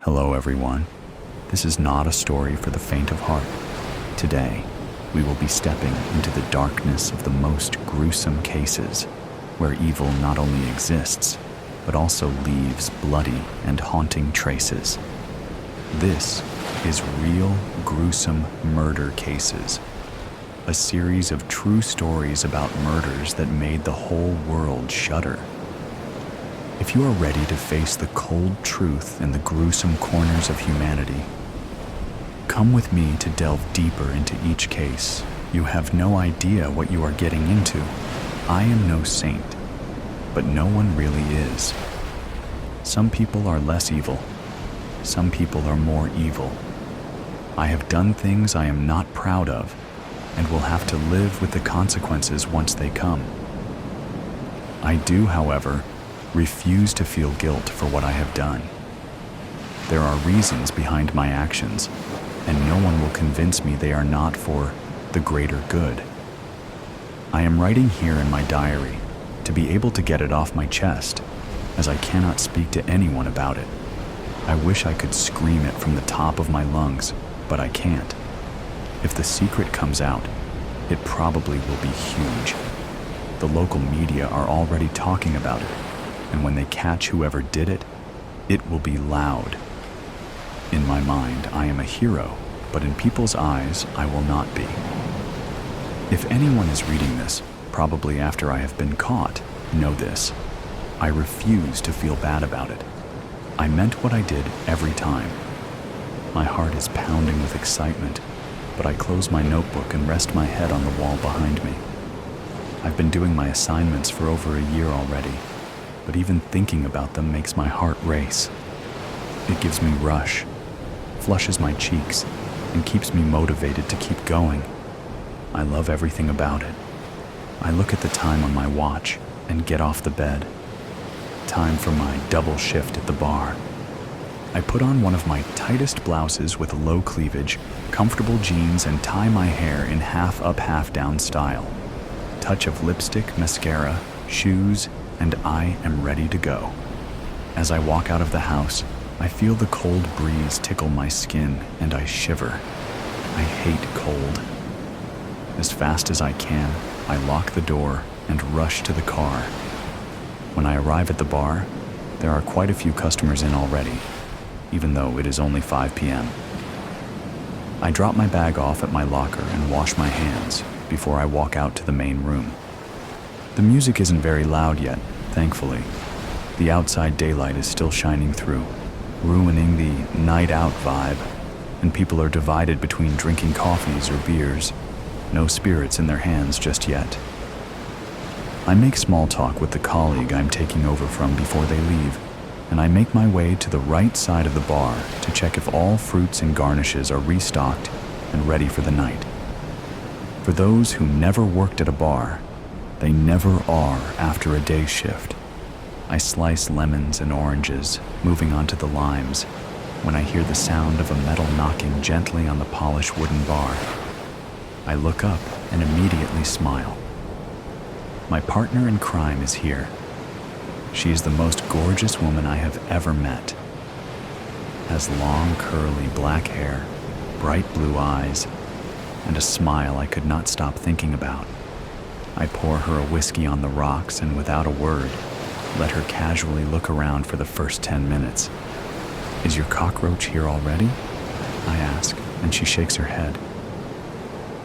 Hello everyone. This is not a story for the faint of heart. Today, we will be stepping into the darkness of the most gruesome cases, where evil not only exists, but also leaves bloody and haunting traces. This is Real Gruesome Murder Cases, a series of true stories about murders that made the whole world shudder. If you are ready to face the cold truth in the gruesome corners of humanity, come with me to delve deeper into each case. You have no idea what you are getting into. I am no saint, but no one really is. Some people are less evil. Some people are more evil. I have done things I am not proud of and will have to live with the consequences once they come. I do, however, refuse to feel guilt for what I have done. There are reasons behind my actions, and no one will convince me they are not for the greater good. I am writing here in my diary to be able to get it off my chest, as I cannot speak to anyone about it. I wish I could scream it from the top of my lungs, but I can't. If the secret comes out, it probably will be huge. The local media are already talking about it, and when they catch whoever did it, it will be loud. In my mind, I am a hero, but in people's eyes, I will not be. If anyone is reading this, probably after I have been caught, know this: I refuse to feel bad about it. I meant what I did every time. My heart is pounding with excitement, but I close my notebook and rest my head on the wall behind me. I've been doing my assignments for over a year already, but even thinking about them makes my heart race. It gives me rush, flushes my cheeks, and keeps me motivated to keep going. I love everything about it. I look at the time on my watch and get off the bed. Time for my double shift at the bar. I put on one of my tightest blouses with low cleavage, comfortable jeans, and tie my hair in half up, half down style. Touch of lipstick, mascara, shoes, and I am ready to go. As I walk out of the house, I feel the cold breeze tickle my skin and I shiver. I hate cold. As fast as I can, I lock the door and rush to the car. When I arrive at the bar, there are quite a few customers in already, even though it is only 5 p.m. I drop my bag off at my locker and wash my hands before I walk out to the main room. The music isn't very loud yet, thankfully. The outside daylight is still shining through, ruining the night out vibe, and people are divided between drinking coffees or beers. No spirits in their hands just yet. I make small talk with the colleague I'm taking over from before they leave, and I make my way to the right side of the bar to check if all fruits and garnishes are restocked and ready for the night. For those who never worked at a bar, they never are after a day shift. I slice lemons and oranges, moving on to the limes, when I hear the sound of a metal knocking gently on the polished wooden bar. I look up and immediately smile. My partner in crime is here. She is the most gorgeous woman I have ever met. Has long, curly black hair, bright blue eyes, and a smile I could not stop thinking about. I pour her a whiskey on the rocks and without a word, let her casually look around for the first 10 minutes. "Is your cockroach here already?" I ask, and she shakes her head.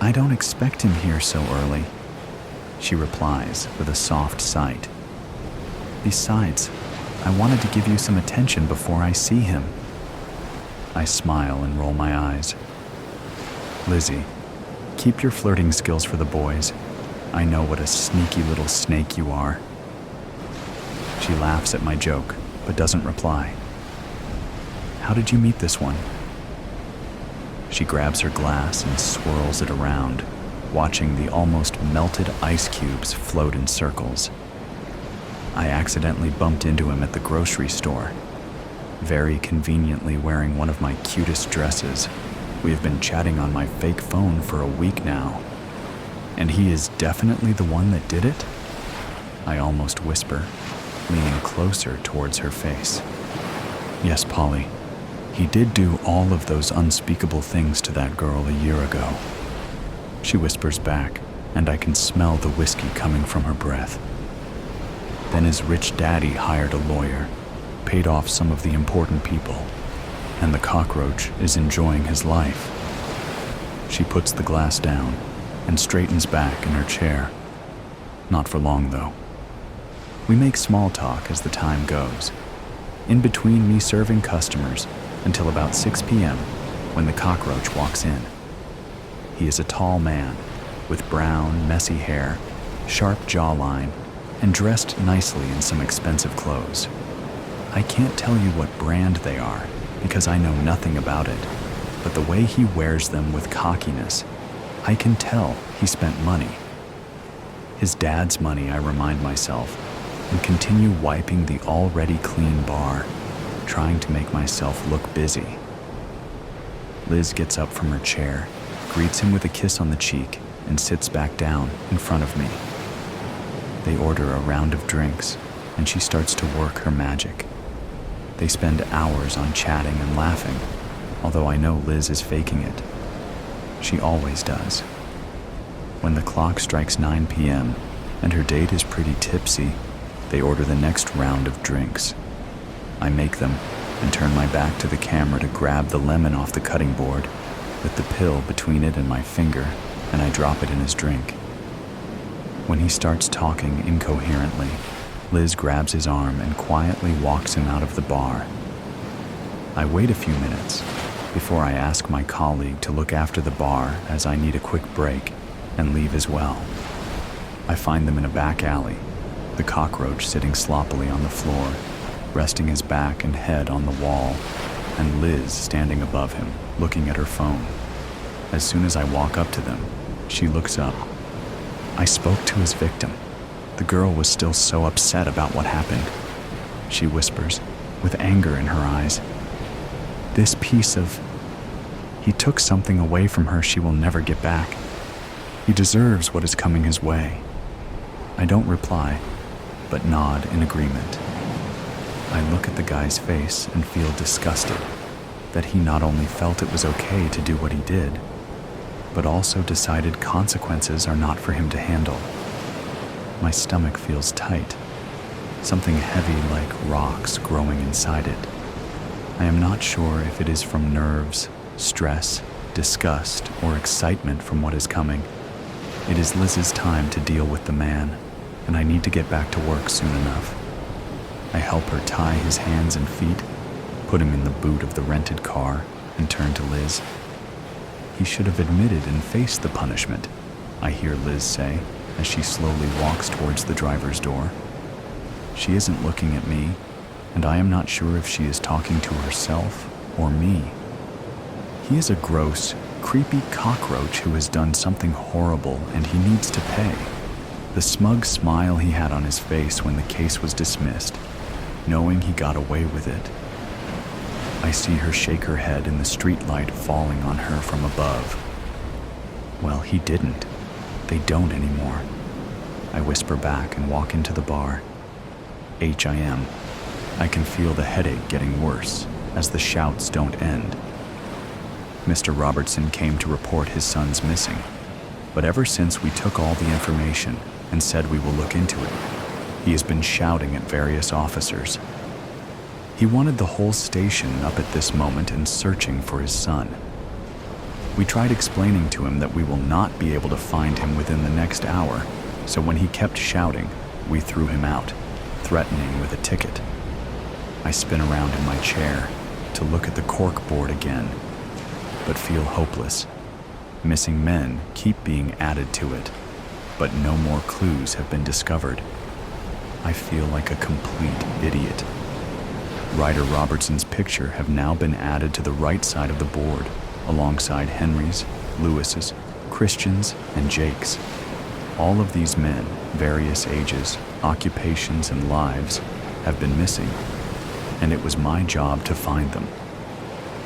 "I don't expect him here so early," she replies with a soft sigh. "Besides, I wanted to give you some attention before I see him." I smile and roll my eyes. "Lizzie, keep your flirting skills for the boys. I know what a sneaky little snake you are." She laughs at my joke, but doesn't reply. "How did you meet this one?" She grabs her glass and swirls it around, watching the almost melted ice cubes float in circles. "I accidentally bumped into him at the grocery store, very conveniently wearing one of my cutest dresses. We have been chatting on my fake phone for a week now. And he is definitely the one that did it?" I almost whisper, leaning closer towards her face. "Yes, Polly. He did do all of those unspeakable things to that girl a year ago. She whispers back, and I can smell the whiskey coming from her breath. Then his rich daddy hired a lawyer, paid off some of the important people, and the cockroach is enjoying his life. She puts the glass down and straightens back in her chair. Not for long, though. We make small talk as the time goes, in between me serving customers until about 6 p.m. when the cockroach walks in. He is a tall man with brown, messy hair, sharp jawline, and dressed nicely in some expensive clothes. I can't tell you what brand they are because I know nothing about it, but the way he wears them with cockiness, I can tell he spent money. His dad's money, I remind myself, and continue wiping the already clean bar, trying to make myself look busy. Liz gets up from her chair, greets him with a kiss on the cheek, and sits back down in front of me. They order a round of drinks, and she starts to work her magic. They spend hours on chatting and laughing, although I know Liz is faking it. She always does. When the clock strikes 9 p.m. and her date is pretty tipsy, they order the next round of drinks. I make them and turn my back to the camera to grab the lemon off the cutting board with the pill between it and my finger, and I drop it in his drink. When he starts talking incoherently, Liz grabs his arm and quietly walks him out of the bar. I wait a few minutes before I ask my colleague to look after the bar as I need a quick break and leave as well. I find them in a back alley, the cockroach sitting sloppily on the floor, resting his back and head on the wall, and Liz standing above him, looking at her phone. As soon as I walk up to them, she looks up. I spoke to his victim. The girl was still so upset about what happened. She whispers, with anger in her eyes. This piece of... He took something away from her she will never get back. He deserves what is coming his way. I don't reply, but nod in agreement. I look at the guy's face and feel disgusted that he not only felt it was okay to do what he did, but also decided consequences are not for him to handle. My stomach feels tight, something heavy like rocks growing inside it. I am not sure if it is from nerves, stress, disgust, or excitement from what is coming. It is Liz's time to deal with the man, and I need to get back to work soon enough. I help her tie his hands and feet, put him in the boot of the rented car, and turn to Liz. He should have admitted and faced the punishment, I hear Liz say as she slowly walks towards the driver's door. She isn't looking at me, and I am not sure if she is talking to herself or me. He is a gross, creepy cockroach who has done something horrible and he needs to pay. The smug smile he had on his face when the case was dismissed, knowing he got away with it. I see her shake her head in the streetlight falling on her from above. Well, he didn't. They don't anymore. I whisper back and walk into the bar. HIM. I can feel the headache getting worse as the shouts don't end. Mr. Robertson came to report his son's missing, but ever since we took all the information and said we will look into it, he has been shouting at various officers. He wanted the whole station up at this moment and searching for his son. We tried explaining to him that we will not be able to find him within the next hour, so when he kept shouting, we threw him out, threatening with a ticket. I spin around in my chair to look at the cork board again, but feel hopeless. Missing men keep being added to it, but no more clues have been discovered. I feel like a complete idiot. Ryder Robertson's picture have now been added to the right side of the board, alongside Henry's, Lewis's, Christian's, and Jake's. All of these men, various ages, occupations, and lives, have been missing, and it was my job to find them.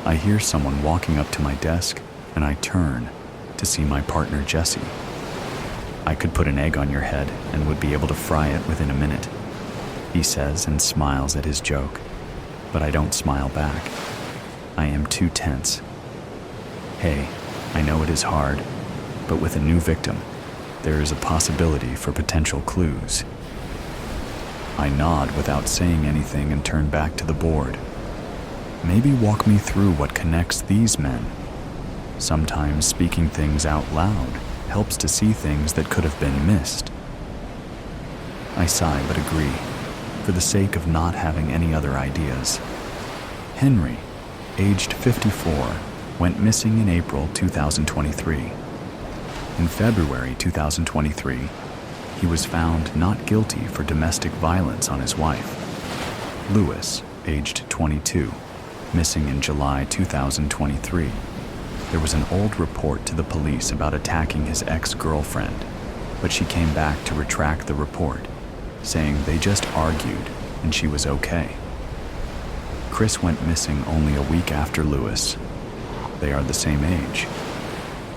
I hear someone walking up to my desk, and I turn to see my partner Jesse. I could put an egg on your head and would be able to fry it within a minute, he says and smiles at his joke, but I don't smile back. I am too tense. Hey, I know it is hard, but with a new victim, there is a possibility for potential clues. I nod without saying anything and turn back to the board. Maybe walk me through what connects these men. Sometimes speaking things out loud helps to see things that could have been missed. I sigh but agree, for the sake of not having any other ideas. Henry, aged 54, went missing in April 2023. In February 2023, he was found not guilty for domestic violence on his wife. Lewis, aged 22, missing in July 2023. There was an old report to the police about attacking his ex-girlfriend, but she came back to retract the report, saying they just argued and she was okay. Chris went missing only a week after Lewis. They are the same age.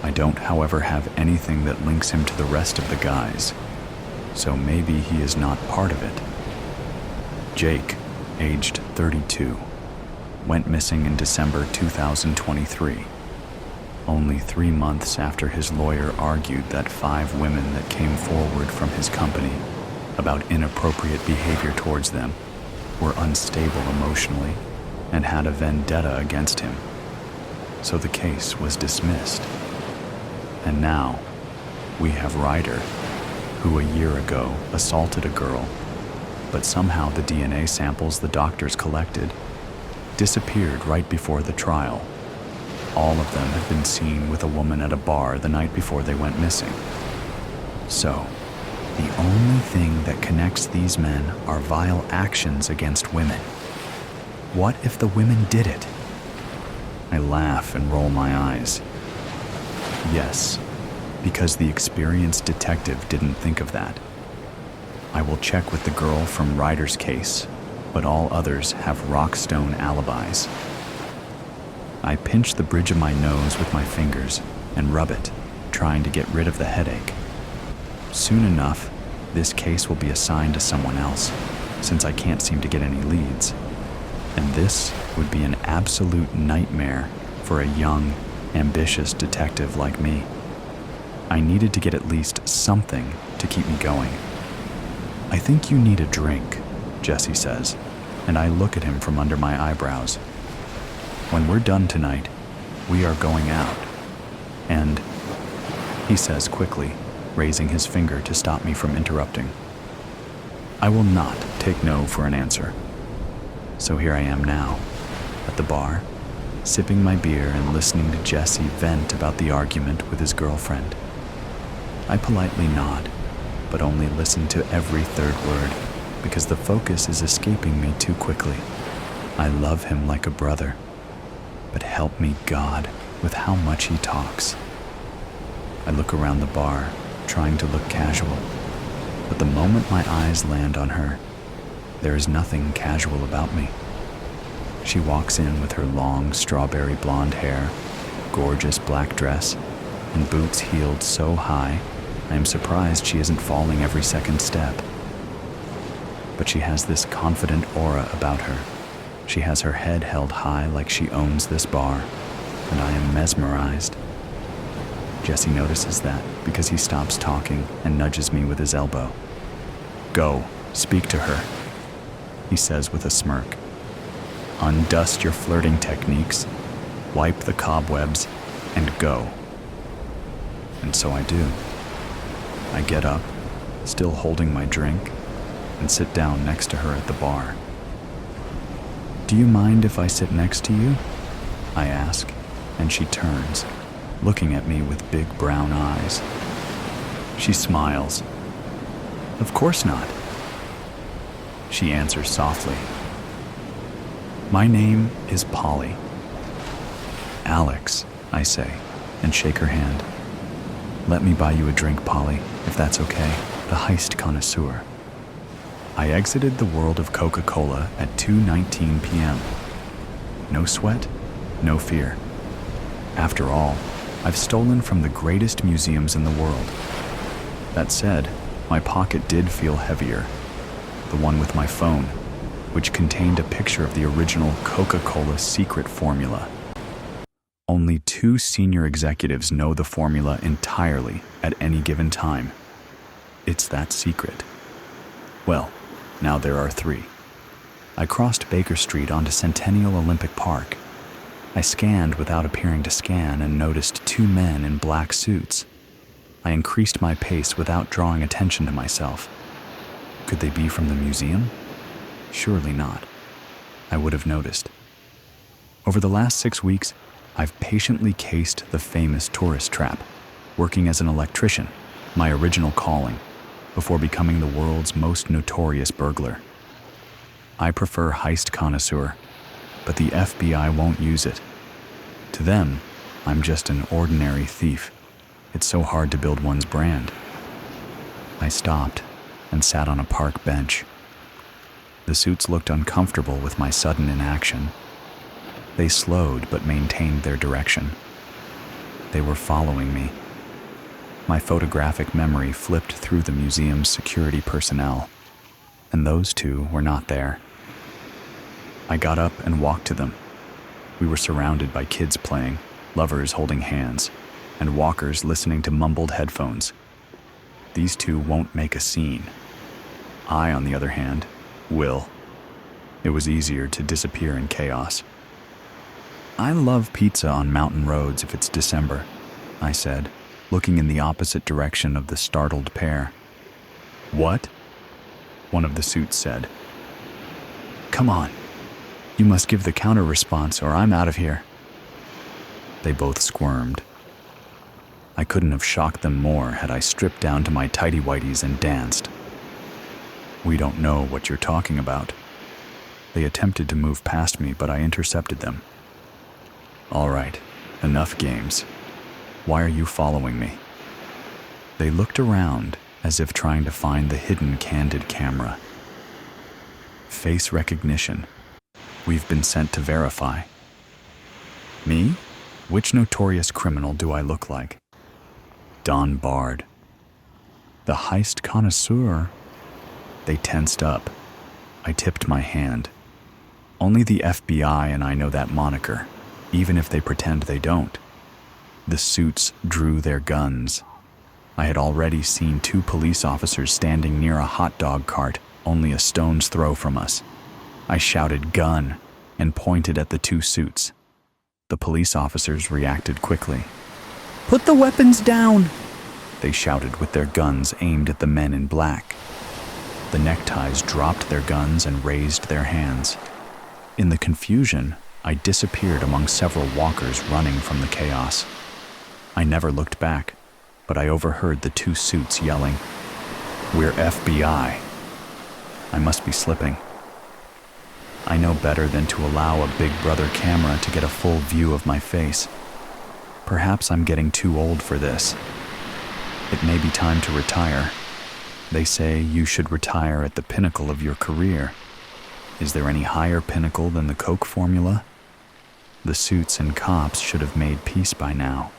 I don't, however, have anything that links him to the rest of the guys, so maybe he is not part of it. Jake, aged 32, went missing in December 2023. Only 3 months after his lawyer argued that 5 women that came forward from his company about inappropriate behavior towards them were unstable emotionally and had a vendetta against him. So the case was dismissed. And now, we have Ryder, who a year ago assaulted a girl, but somehow the DNA samples the doctors collected disappeared right before the trial. All of them have been seen with a woman at a bar the night before they went missing. So, the only thing that connects these men are vile actions against women. What if the women did it? I laugh and roll my eyes. Yes, because the experienced detective didn't think of that. I will check with the girl from Ryder's case, but all others have rock-stone alibis. I pinch the bridge of my nose with my fingers and rub it, trying to get rid of the headache. Soon enough, this case will be assigned to someone else, since I can't seem to get any leads. And this would be an absolute nightmare for a young, ambitious detective like me. I needed to get at least something to keep me going. I think you need a drink, Jesse says, and I look at him from under my eyebrows. When we're done tonight, we are going out. And, he says quickly, raising his finger to stop me from interrupting. I will not take no for an answer. So here I am now, at the bar, sipping my beer and listening to Jesse vent about the argument with his girlfriend. I politely nod, but only listen to every third word, because the focus is escaping me too quickly. I love him like a brother, but help me God with how much he talks. I look around the bar, trying to look casual, but the moment my eyes land on her, there is nothing casual about me. She walks in with her long strawberry blonde hair, gorgeous black dress, and boots heeled so high, I am surprised she isn't falling every second step. But she has this confident aura about her. She has her head held high like she owns this bar, and I am mesmerized. Jesse notices that because he stops talking and nudges me with his elbow. Go, speak to her, he says with a smirk. Undust your flirting techniques, wipe the cobwebs, and go. And so I do. I get up, still holding my drink, and sit down next to her at the bar. Do you mind if I sit next to you? I ask, and she turns, looking at me with big brown eyes. She smiles. Of course not. She answers softly. My name is Polly. Alex, I say, and shake her hand. Let me buy you a drink, Polly, if that's okay, the heist connoisseur. I exited the world of Coca-Cola at 2:19 p.m. No sweat, no fear. After all, I've stolen from the greatest museums in the world. That said, my pocket did feel heavier, the one with my phone, which contained a picture of the original Coca-Cola secret formula. Only 2 senior executives know the formula entirely at any given time. It's that secret. Well, now there are 3. I crossed Baker Street onto Centennial Olympic Park. I scanned without appearing to scan and noticed 2 men in black suits. I increased my pace without drawing attention to myself. Could they be from the museum? Surely not. I would have noticed. Over the last 6 weeks, I've patiently cased the famous tourist trap, working as an electrician, my original calling, before becoming the world's most notorious burglar. I prefer heist connoisseur, but the FBI won't use it. To them, I'm just an ordinary thief. It's so hard to build one's brand. I stopped and sat on a park bench. The suits looked uncomfortable with my sudden inaction. They slowed but maintained their direction. They were following me. My photographic memory flipped through the museum's security personnel, and those 2 were not there. I got up and walked to them. We were surrounded by kids playing, lovers holding hands, and walkers listening to mumbled headphones. These 2 won't make a scene. I, on the other hand, will. It was easier to disappear in chaos. I love pizza on mountain roads if it's December, I said, looking in the opposite direction of the startled pair. What? One of the suits said. Come on. You must give the counter response or I'm out of here. They both squirmed. I couldn't have shocked them more had I stripped down to my tighty-whities and danced. We don't know what you're talking about. They attempted to move past me, but I intercepted them. All right, enough games. Why are you following me? They looked around as if trying to find the hidden candid camera. Face recognition. We've been sent to verify. Me? Which notorious criminal do I look like? Don Bard. The heist connoisseur. They tensed up. I tipped my hand. Only the FBI and I know that moniker, even if they pretend they don't. The suits drew their guns. I had already seen 2 police officers standing near a hot dog cart, only a stone's throw from us. I shouted "gun" and pointed at the 2 suits. The police officers reacted quickly. "Put the weapons down!" they shouted with their guns aimed at the men in black. The neckties dropped their guns and raised their hands. In the confusion, I disappeared among several walkers running from the chaos. I never looked back, but I overheard the 2 suits yelling, "We're FBI." I must be slipping. I know better than to allow a Big Brother camera to get a full view of my face. Perhaps I'm getting too old for this. It may be time to retire. They say you should retire at the pinnacle of your career. Is there any higher pinnacle than the Coke formula? The suits and cops should have made peace by now.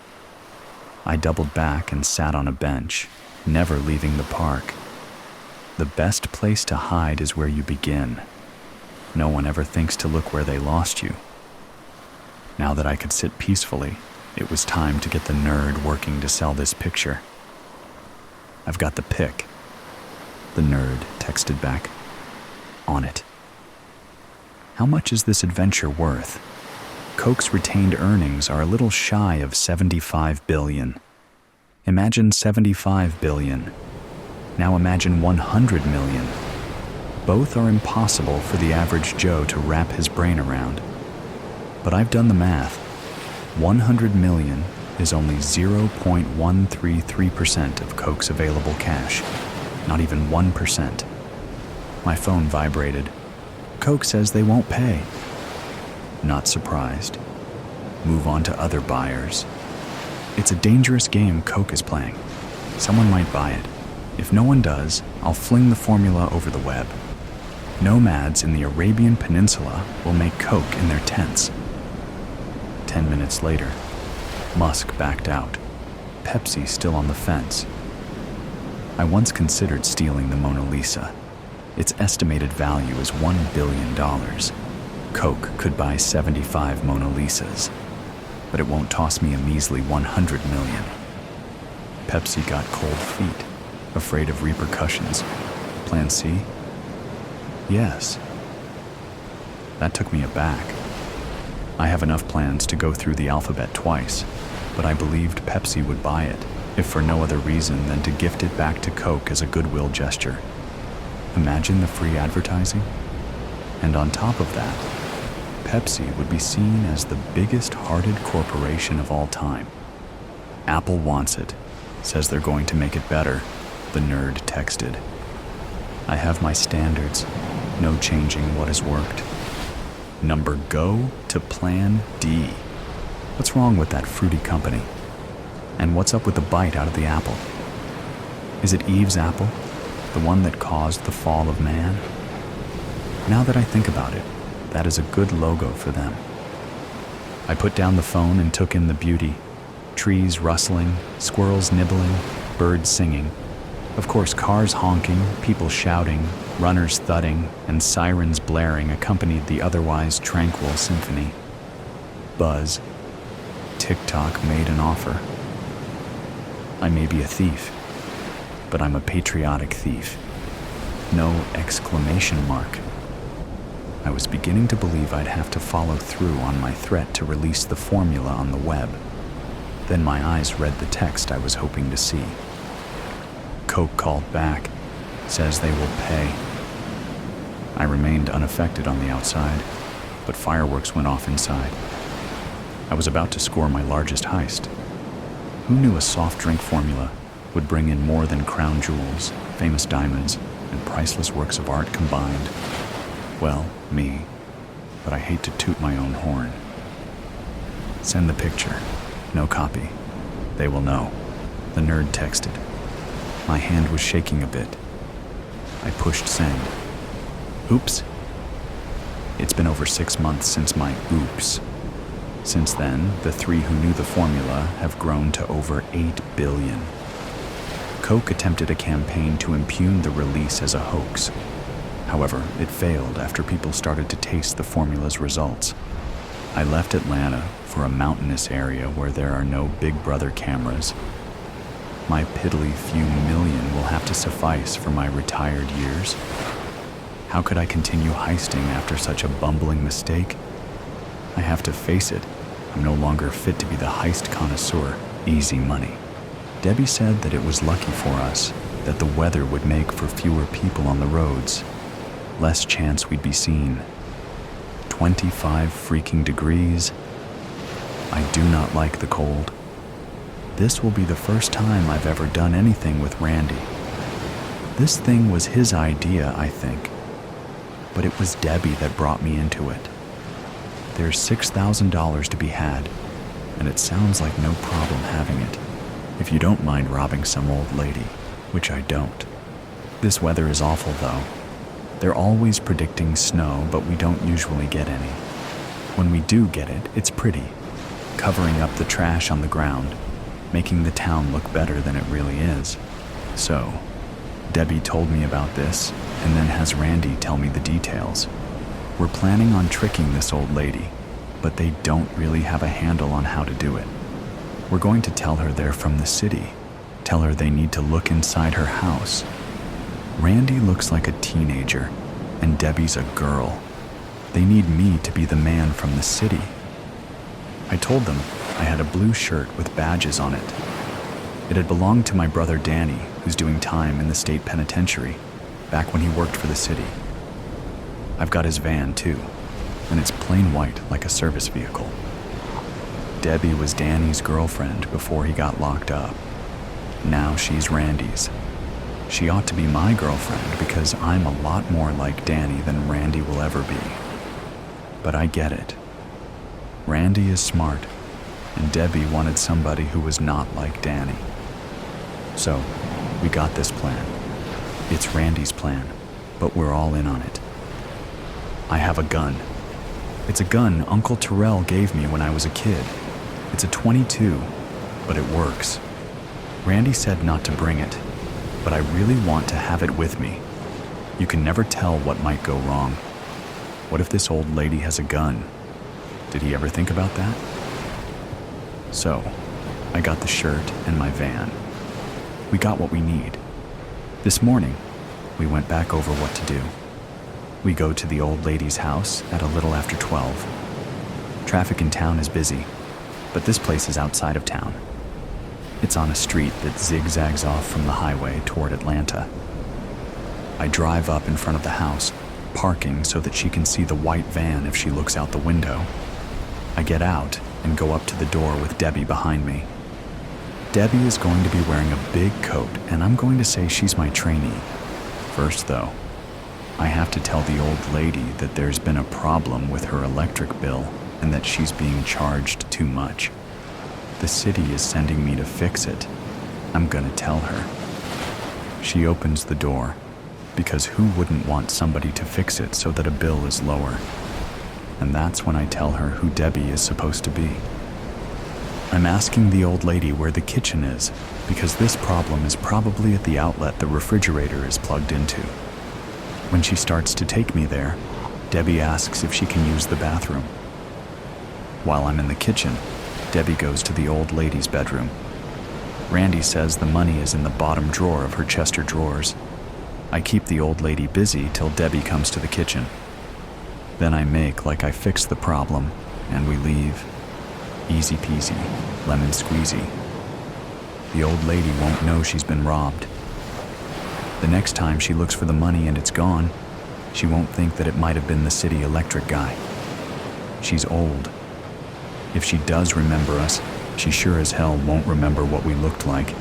I doubled back and sat on a bench, never leaving the park. The best place to hide is where you begin. No one ever thinks to look where they lost you. Now that I could sit peacefully, it was time to get the nerd working to sell this picture. "I've got the pic," the nerd texted back. "On it." How much is this adventure worth? Coke's retained earnings are a little shy of $75 billion. Imagine $75 billion. Now imagine $100 million. Both are impossible for the average Joe to wrap his brain around. But I've done the math. 100 million is only 0.133% of Coke's available cash. Not even 1%. My phone vibrated. Coke says they won't pay. Not surprised. Move on to other buyers. It's a dangerous game Coke is playing. Someone might buy it. If no one does, I'll fling the formula over the web. Nomads in the Arabian Peninsula will make Coke in their tents. 10 minutes later, Musk backed out. Pepsi still on the fence. I once considered stealing the Mona Lisa. Its estimated value is $1 billion. Coke could buy 75 Mona Lisas, but it won't toss me a measly 100 million. Pepsi got cold feet, afraid of repercussions. Plan C? Yes. That took me aback. I have enough plans to go through the alphabet twice, but I believed Pepsi would buy it, if for no other reason than to gift it back to Coke as a goodwill gesture. Imagine the free advertising. And on top of that, Pepsi would be seen as the biggest-hearted corporation of all time. Apple wants it, says they're going to make it better, the nerd texted. I have my standards, no changing what has worked. Number go to plan D. What's wrong with that fruity company? And what's up with the bite out of the apple? Is it Eve's apple, the one that caused the fall of man? Now that I think about it, that is a good logo for them. I put down the phone and took in the beauty. Trees rustling, squirrels nibbling, birds singing. Of course, cars honking, people shouting, runners thudding, and sirens blaring accompanied the otherwise tranquil symphony. Buzz. TikTok made an offer. I may be a thief, but I'm a patriotic thief. No exclamation mark. I was beginning to believe I'd have to follow through on my threat to release the formula on the web. Then my eyes read the text I was hoping to see. Coke called back, says they will pay. I remained unaffected on the outside, but fireworks went off inside. I was about to score my largest heist. Who knew a soft drink formula would bring in more than crown jewels, famous diamonds, and priceless works of art combined? Well, me, but I hate to toot my own horn. Send the picture. No copy. They will know. The nerd texted. My hand was shaking a bit. I pushed send. Oops. It's been over 6 months since my oops. Since then, the 3 who knew the formula have grown to over 8 billion. Coke attempted a campaign to impugn the release as a hoax. However, it failed after people started to taste the formula's results. I left Atlanta for a mountainous area where there are no Big Brother cameras. My piddly few million will have to suffice for my retired years. How could I continue heisting after such a bumbling mistake? I have to face it. I'm no longer fit to be the heist connoisseur. Easy money. Debbie said that it was lucky for us that the weather would make for fewer people on the roads. Less chance we'd be seen. 25 freaking degrees. I do not like the cold. This will be the first time I've ever done anything with Randy. This thing was his idea, I think. But it was Debbie that brought me into it. There's $6,000 to be had, and it sounds like no problem having it, if you don't mind robbing some old lady, which I don't. This weather is awful, though. They're always predicting snow, but we don't usually get any. When we do get it, it's pretty, covering up the trash on the ground, making the town look better than it really is. So, Debbie told me about this, and then has Randy tell me the details. We're planning on tricking this old lady, but they don't really have a handle on how to do it. We're going to tell her they're from the city, tell her they need to look inside her house. Randy looks like a teenager, and Debbie's a girl. They need me to be the man from the city. I told them I had a blue shirt with badges on it. It had belonged to my brother Danny, who's doing time in the state penitentiary, back when he worked for the city. I've got his van, too, and it's plain white like a service vehicle. Debbie was Danny's girlfriend before he got locked up. Now she's Randy's. She ought to be my girlfriend because I'm a lot more like Danny than Randy will ever be. But I get it. Randy is smart, and Debbie wanted somebody who was not like Danny. So, we got this plan. It's Randy's plan, but we're all in on it. I have a gun. It's a gun Uncle Terrell gave me when I was a kid. It's a .22, but it works. Randy said not to bring it, but I really want to have it with me. You can never tell what might go wrong. What if this old lady has a gun? Did he ever think about that? So, I got the shirt and my van. We got what we need. This morning, we went back over what to do. We go to the old lady's house at a little after 12. Traffic in town is busy, but this place is outside of town. It's on a street that zigzags off from the highway toward Atlanta. I drive up in front of the house, parking so that she can see the white van if she looks out the window. I get out and go up to the door with Debbie behind me. Debbie is going to be wearing a big coat, and I'm going to say she's my trainee. First, though, I have to tell the old lady that there's been a problem with her electric bill and that she's being charged too much. The city is sending me to fix it. I'm gonna tell her. She opens the door, because who wouldn't want somebody to fix it so that a bill is lower? And that's when I tell her who Debbie is supposed to be. I'm asking the old lady where the kitchen is, because this problem is probably at the outlet the refrigerator is plugged into. When she starts to take me there, Debbie asks if she can use the bathroom. While I'm in the kitchen, Debbie goes to the old lady's bedroom. Randy says the money is in the bottom drawer of her Chester drawers. I keep the old lady busy till Debbie comes to the kitchen. Then I make like I fixed the problem, and we leave. Easy peasy, lemon squeezy. The old lady won't know she's been robbed. The next time she looks for the money and it's gone, she won't think that it might have been the city electric guy. She's old. If she does remember us, she sure as hell won't remember what we looked like.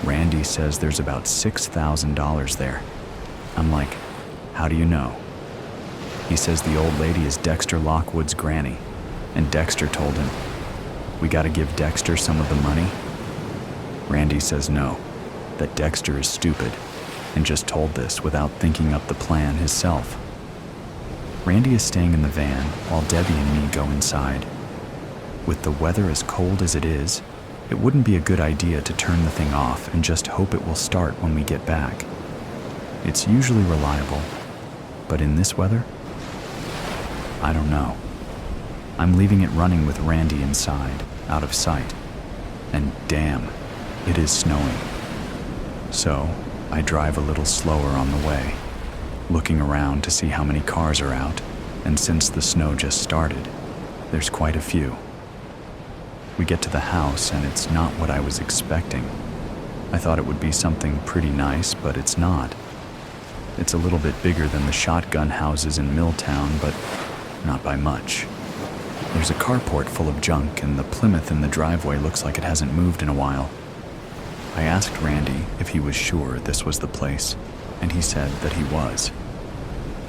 Randy says there's about $6,000 there. I'm like, how do you know? He says the old lady is Dexter Lockwood's granny, and Dexter told him, we gotta give Dexter some of the money. Randy says no, that Dexter is stupid, and just told this without thinking up the plan himself. Randy is staying in the van while Debbie and me go inside. With the weather as cold as it is, it wouldn't be a good idea to turn the thing off and just hope it will start when we get back. It's usually reliable, but in this weather, I don't know. I'm leaving it running with Randy inside, out of sight. And damn, it is snowing. So, I drive a little slower on the way, looking around to see how many cars are out, and since the snow just started, there's quite a few. We get to the house and it's not what I was expecting. I thought it would be something pretty nice, but it's not. It's a little bit bigger than the shotgun houses in Milltown, but not by much. There's a carport full of junk, and the Plymouth in the driveway looks like it hasn't moved in a while. I asked Randy if he was sure this was the place, and he said that he was.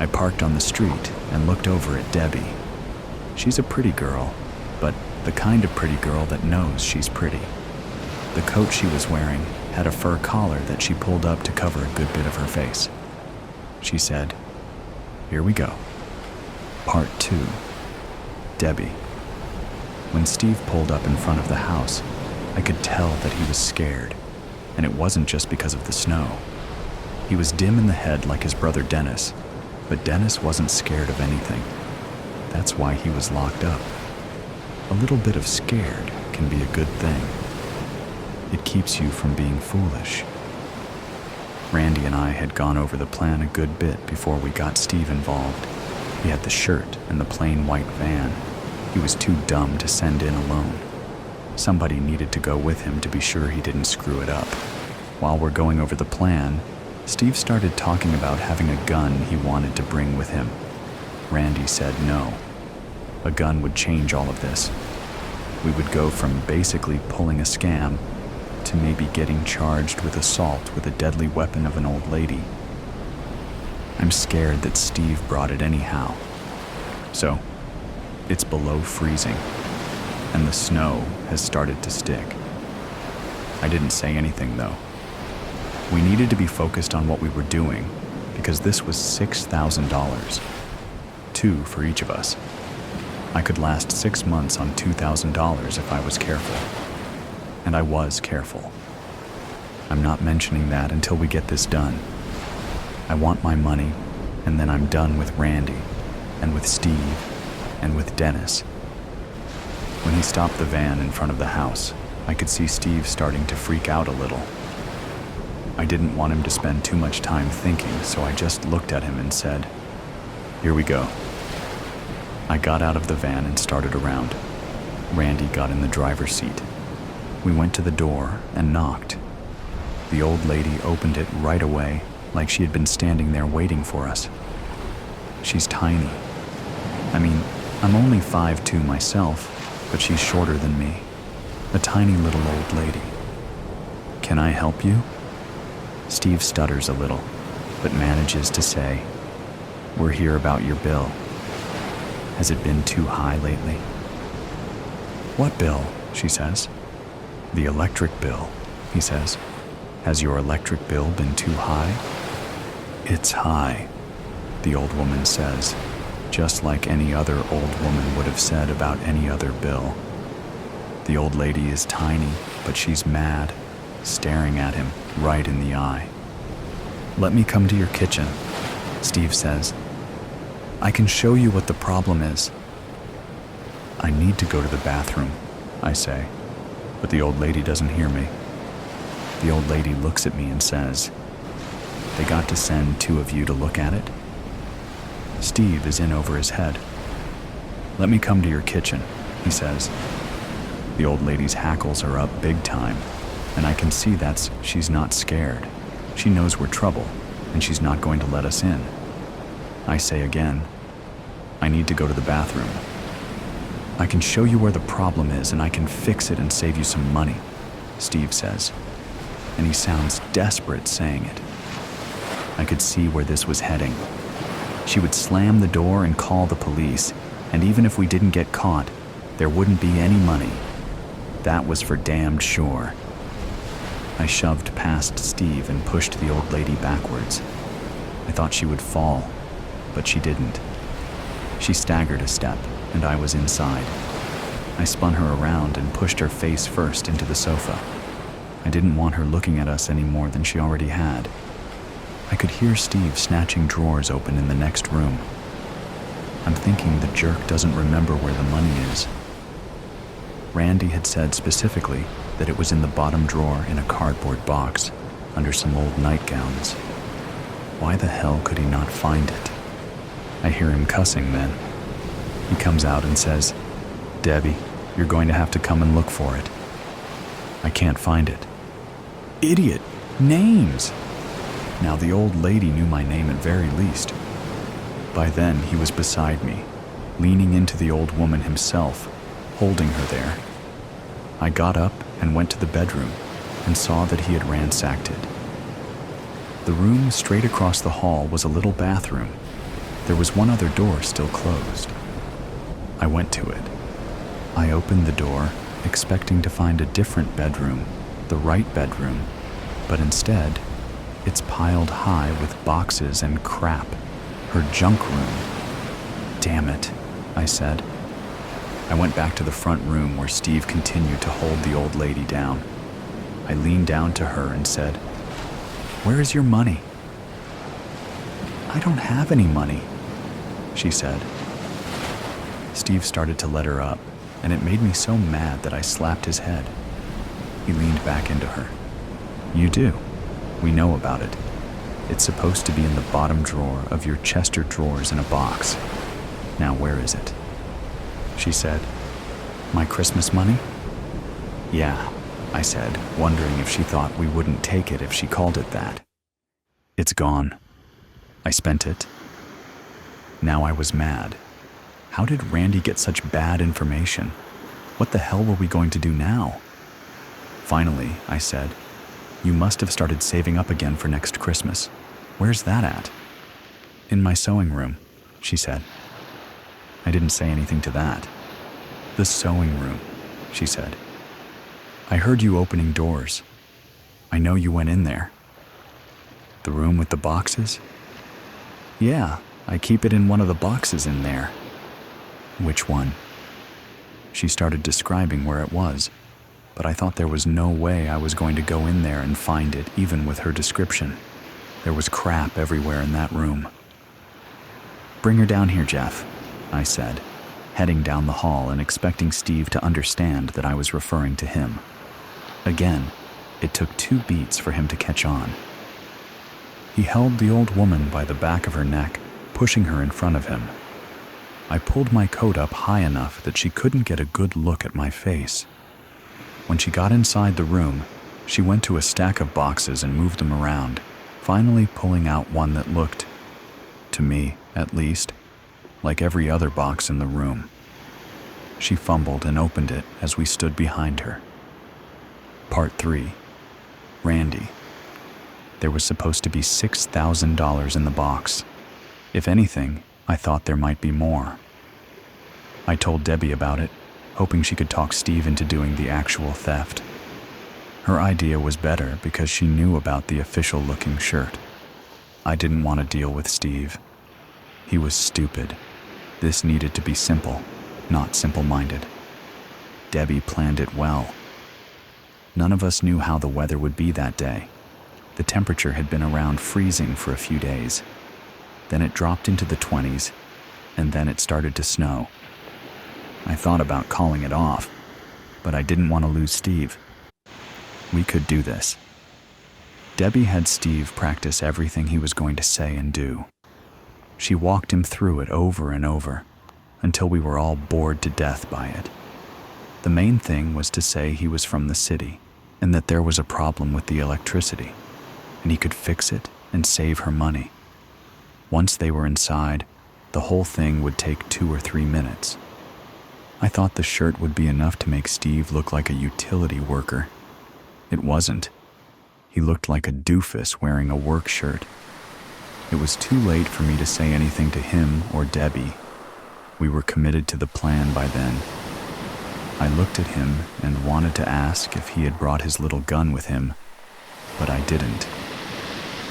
I parked on the street and looked over at Debbie. She's a pretty girl, but the kind of pretty girl that knows she's pretty. The coat she was wearing had a fur collar that she pulled up to cover a good bit of her face. She said, "Here we go. Part 2. Debbie." When Steve pulled up in front of the house, I could tell that he was scared, and it wasn't just because of the snow. He was dim in the head like his brother Dennis, but Dennis wasn't scared of anything. That's why he was locked up. A little bit of scared can be a good thing. It keeps you from being foolish. Randy and I had gone over the plan a good bit before we got Steve involved. He had the shirt and the plain white van. He was too dumb to send in alone. Somebody needed to go with him to be sure he didn't screw it up. While we're going over the plan, Steve started talking about having a gun he wanted to bring with him. Randy said no. A gun would change all of this. We would go from basically pulling a scam to maybe getting charged with assault with a deadly weapon of an old lady. I'm scared that Steve brought it anyhow. So, it's below freezing, and the snow has started to stick. I didn't say anything though. We needed to be focused on what we were doing because this was $6,000. 2 for each of us. I could last 6 months on $2,000 if I was careful. And I was careful. I'm not mentioning that until we get this done. I want my money, and then I'm done with Randy, and with Steve, and with Dennis. When he stopped the van in front of the house, I could see Steve starting to freak out a little. I didn't want him to spend too much time thinking, so I just looked at him and said, "Here we go." I got out of the van and started around. Randy got in the driver's seat. We went to the door and knocked. The old lady opened it right away, like she had been standing there waiting for us. She's tiny. I mean, I'm only 5'2" myself, but she's shorter than me. A tiny little old lady. "Can I help you?" Steve stutters a little, but manages to say, "We're here about your bill. Has it been too high lately?" "What bill?" she says. "The electric bill," he says. "Has your electric bill been too high?" "It's high," the old woman says, just like any other old woman would have said about any other bill. The old lady is tiny, but she's mad, staring at him right in the eye. "Let me come to your kitchen," Steve says. "I can show you what the problem is." "I need to go to the bathroom," I say, but the old lady doesn't hear me. The old lady looks at me and says, "They got to send 2 of you to look at it?" Steve is in over his head. "Let me come to your kitchen," he says. The old lady's hackles are up big time, and I can see she's not scared. She knows we're trouble, and she's not going to let us in. I say again, "I need to go to the bathroom." "I can show you where the problem is, and I can fix it and save you some money," Steve says, and he sounds desperate saying it. I could see where this was heading. She would slam the door and call the police, and even if we didn't get caught, there wouldn't be any money. That was for damned sure. I shoved past Steve and pushed the old lady backwards. I thought she would fall, but she didn't. She staggered a step, and I was inside. I spun her around and pushed her face first into the sofa. I didn't want her looking at us any more than she already had. I could hear Steve snatching drawers open in the next room. I'm thinking the jerk doesn't remember where the money is. Randy had said specifically that it was in the bottom drawer in a cardboard box under some old nightgowns. Why the hell could he not find it? I hear him cussing then. He comes out and says, "Debbie, you're going to have to come and look for it." I can't find it. Idiot! Names! Now the old lady knew my name at very least. By then he was beside me, leaning into the old woman himself, holding her there. I got up and went to the bedroom and saw that he had ransacked it. The room straight across the hall was a little bathroom. There was one other door still closed. I went to it. I opened the door, expecting to find a different bedroom, the right bedroom, but instead, it's piled high with boxes and crap, her junk room. "Damn it," I said. I went back to the front room where Steve continued to hold the old lady down. I leaned down to her and said, "Where is your money?" "I don't have any money," she said. Steve started to let her up, and it made me so mad that I slapped his head. He leaned back into her. "You do. We know about it. It's supposed to be in the bottom drawer of your Chester drawers in a box. Now where is it?" She said, "My Christmas money?" "Yeah," I said, wondering if she thought we wouldn't take it if she called it that. "It's gone. I spent it." Now I was mad. How did Randy get such bad information? What the hell were we going to do now? Finally, I said, "You must have started saving up again for next Christmas. Where's that at?" "In my sewing room," she said. I didn't say anything to that. "The sewing room," she said. "I heard you opening doors. I know you went in there." "The room with the boxes?" "Yeah, I keep it in one of the boxes in there." "Which one?" She started describing where it was, but I thought there was no way I was going to go in there and find it even with her description. There was crap everywhere in that room. "Bring her down here, Jeff," I said, heading down the hall and expecting Steve to understand that I was referring to him. Again, it took 2 beats for him to catch on. He held the old woman by the back of her neck, pushing her in front of him. I pulled my coat up high enough that she couldn't get a good look at my face. When she got inside the room, she went to a stack of boxes and moved them around, finally pulling out one that looked, to me at least, like every other box in the room. She fumbled and opened it as we stood behind her. Part 3. Randy. There was supposed to be $6,000 in the box. If anything, I thought there might be more. I told Debbie about it, hoping she could talk Steve into doing the actual theft. Her idea was better because she knew about the official-looking shirt. I didn't want to deal with Steve. He was stupid. This needed to be simple, not simple-minded. Debbie planned it well. None of us knew how the weather would be that day. The temperature had been around freezing for a few days. Then it dropped into the 20s, and then it started to snow. I thought about calling it off, but I didn't want to lose Steve. We could do this. Debbie had Steve practice everything he was going to say and do. She walked him through it over and over, until we were all bored to death by it. The main thing was to say he was from the city, and that there was a problem with the electricity, and he could fix it and save her money. Once they were inside, the whole thing would take 2 or 3 minutes. I thought the shirt would be enough to make Steve look like a utility worker. It wasn't. He looked like a doofus wearing a work shirt. It was too late for me to say anything to him or Debbie. We were committed to the plan by then. I looked at him and wanted to ask if he had brought his little gun with him, but I didn't.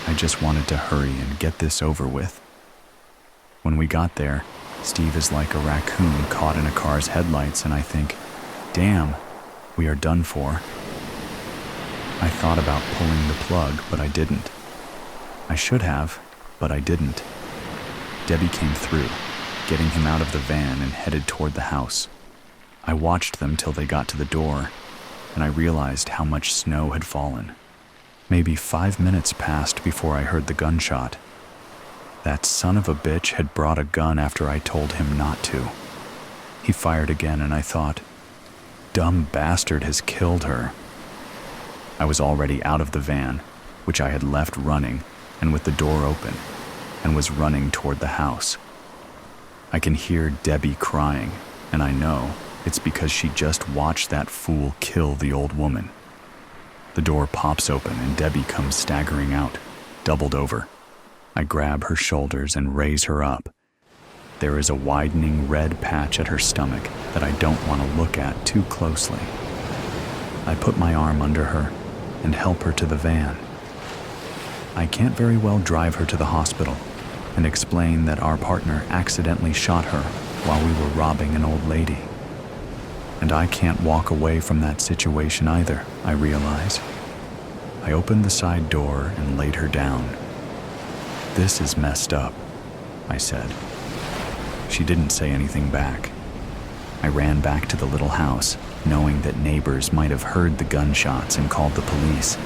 I just wanted to hurry and get this over with. When we got there, Steve is like a raccoon caught in a car's headlights, and I think, damn, we are done for. I thought about pulling the plug, but I didn't. I should have, but I didn't. Debbie came through, getting him out of the van and headed toward the house. I watched them till they got to the door, and I realized how much snow had fallen. Maybe 5 minutes passed before I heard the gunshot. That son of a bitch had brought a gun after I told him not to. He fired again, and I thought, dumb bastard has killed her. I was already out of the van, which I had left running and with the door open, and was running toward the house. I can hear Debbie crying, and I know it's because she just watched that fool kill the old woman. The door pops open and Debbie comes staggering out, doubled over. I grab her shoulders and raise her up. There is a widening red patch at her stomach that I don't want to look at too closely. I put my arm under her and help her to the van. I can't very well drive her to the hospital and explain that our partner accidentally shot her while we were robbing an old lady. And I can't walk away from that situation either, I realize. I opened the side door and laid her down. "This is messed up," I said. She didn't say anything back. I ran back to the little house, knowing that neighbors might have heard the gunshots and called the police.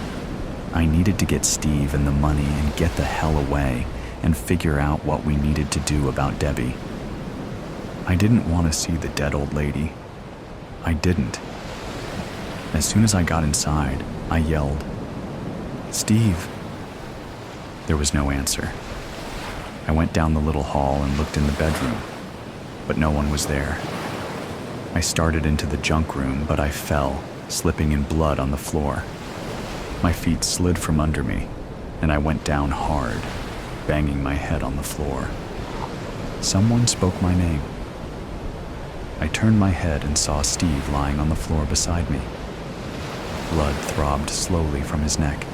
I needed to get Steve and the money and get the hell away and figure out what we needed to do about Debbie. I didn't want to see the dead old lady. I didn't. As soon as I got inside, I yelled, "Steve!" There was no answer. I went down the little hall and looked in the bedroom, but no one was there. I started into the junk room, but I fell, slipping in blood on the floor. My feet slid from under me, and I went down hard, banging my head on the floor. Someone spoke my name. I turned my head and saw Steve lying on the floor beside me. Blood throbbed slowly from his neck.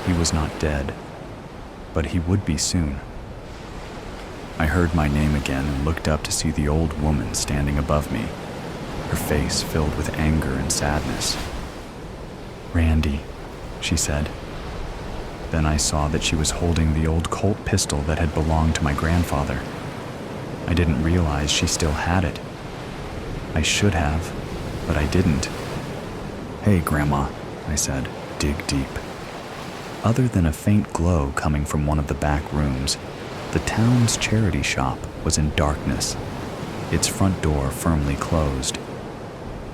He was not dead, but he would be soon. I heard my name again and looked up to see the old woman standing above me, her face filled with anger and sadness. "Randy," she said. Then I saw that she was holding the old Colt pistol that had belonged to my grandfather. I didn't realize she still had it. I should have, but I didn't. "Hey, Grandma," I said, "dig deep." Other than a faint glow coming from one of the back rooms, the town's charity shop was in darkness, its front door firmly closed.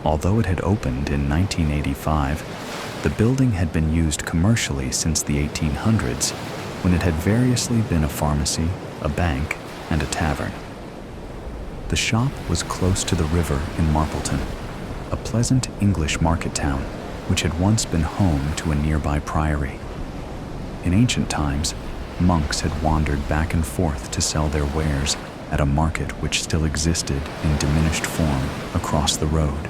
Although it had opened in 1985, the building had been used commercially since the 1800s, when it had variously been a pharmacy, a bank, and a tavern. The shop was close to the river in Marpleton, a pleasant English market town which had once been home to a nearby priory. In ancient times, monks had wandered back and forth to sell their wares at a market which still existed in diminished form across the road.